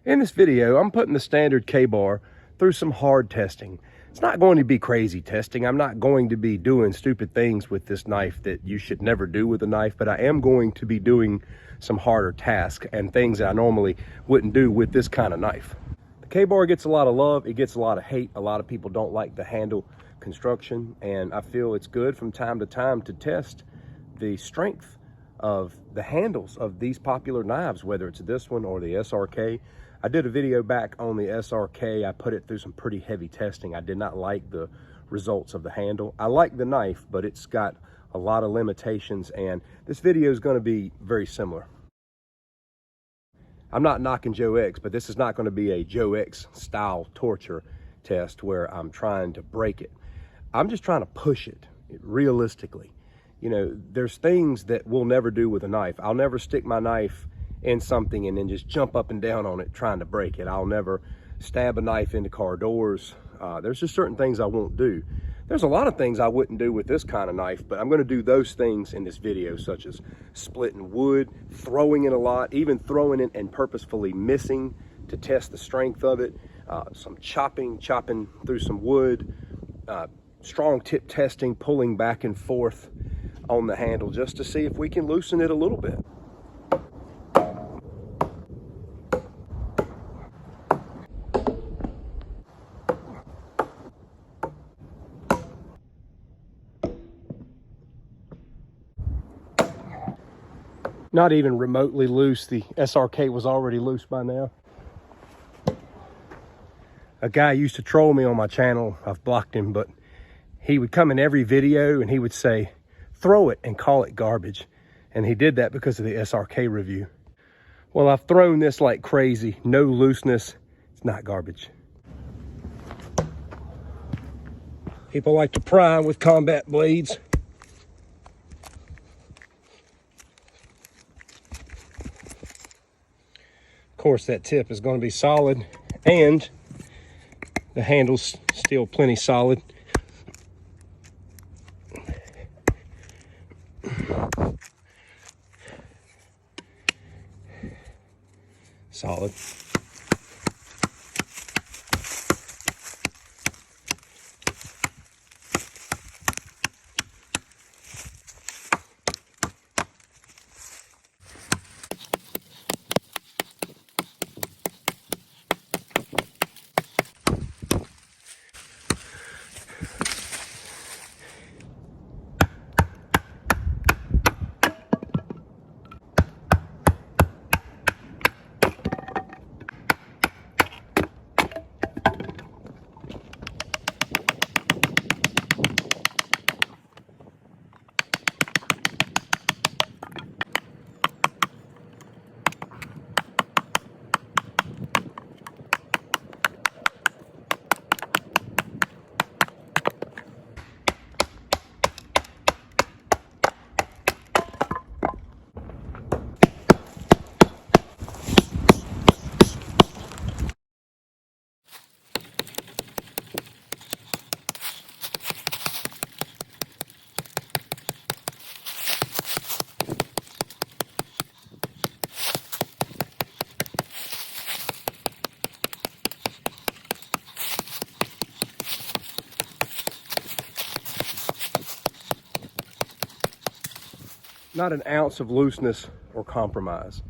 In this video, I'm putting the standard K-bar through some hard testing. It's not going to be crazy testing. I'm not going to be doing stupid things with this knife that you should never do with a knife, but I am going to be doing some harder tasks and things that I normally wouldn't do with this kind of knife. The K-bar gets a lot of love. It gets a lot of hate. A lot of people don't like the handle construction, and I feel it's good from time to time to test the strength of the handles of these popular knives, whether it's this one or the SRK. I did a video back on the SRK. I put it through some pretty heavy testing. I did not like the results of the handle. I like the knife, but it's got a lot of limitations, and this video is going to be very similar. I'm not knocking Joe X, but this is not going to be a Joe X style torture test where I'm trying to break it. I'm just trying to push it realistically. You know, there's things that we'll never do with a knife. I'll never stick my knife in something and then just jump up and down on it trying to break it. I'll never stab a knife into car doors. There's just certain things I won't do. There's a lot of things I wouldn't do with this kind of knife, but I'm going to do those things in this video, such as splitting wood, throwing it a lot, even throwing it and purposefully missing to test the strength of it, some chopping through some wood, strong tip testing, pulling back and forth on the handle just to see if we can loosen it a little bit. Not even remotely loose. The SRK was already loose by now. A guy used to troll me on my channel. I've blocked him, but he would come in every video and he would say, throw it and call it garbage. And he did that because of the SRK review. Well, I've thrown this like crazy. No looseness. It's not garbage. People like to pry with combat blades. Of course, that tip is going to be solid and the handle's still plenty solid. Solid. Not an ounce of looseness or compromise.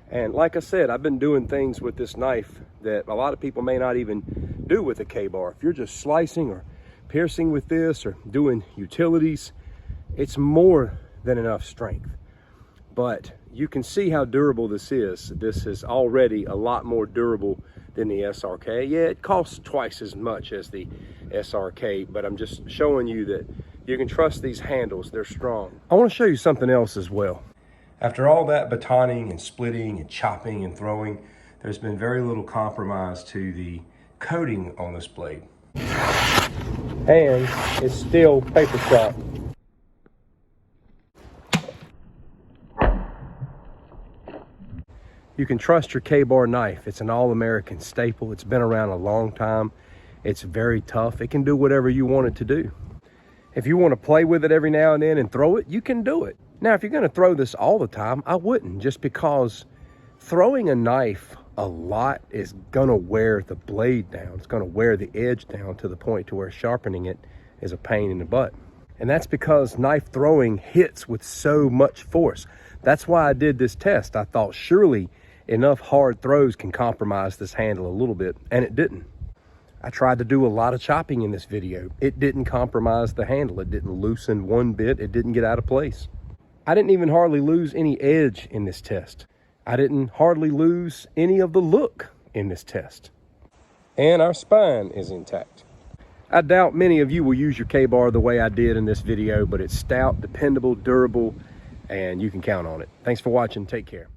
And like I said, I've been doing things with this knife that a lot of people may not even do with a K-bar. If you're just slicing or piercing with this or doing utilities, it's more than enough strength. But you can see how durable this is. This is already a lot more durable than the SRK. Yeah, it costs twice as much as the SRK, but I'm just showing you that you can trust these handles, they're strong. I want to show you something else as well. After all that batoning and splitting and chopping and throwing, there's been very little compromise to the coating on this blade. And it's still paper shot. You can trust your K-bar knife. It's an all-American staple. It's been around a long time. It's very tough. It can do whatever you want it to do. If you want to play with it every now and then and throw it, you can do it. Now, if you're going to throw this all the time, I wouldn't, just because throwing a knife a lot is gonna wear the blade down. It's gonna wear the edge down to the point to where sharpening it is a pain in the butt. And that's because knife throwing hits with so much force. That's why I did this test. I thought surely enough hard throws can compromise this handle a little bit, and it didn't. I tried to do a lot of chopping in this video. It didn't compromise the handle. It didn't loosen one bit. It didn't get out of place. I didn't even hardly lose any edge in this test. I didn't hardly lose any of the look in this test. And our spine is intact. I doubt many of you will use your K-bar the way I did in this video, but it's stout, dependable, durable, and you can count on it. Thanks for watching. Take care.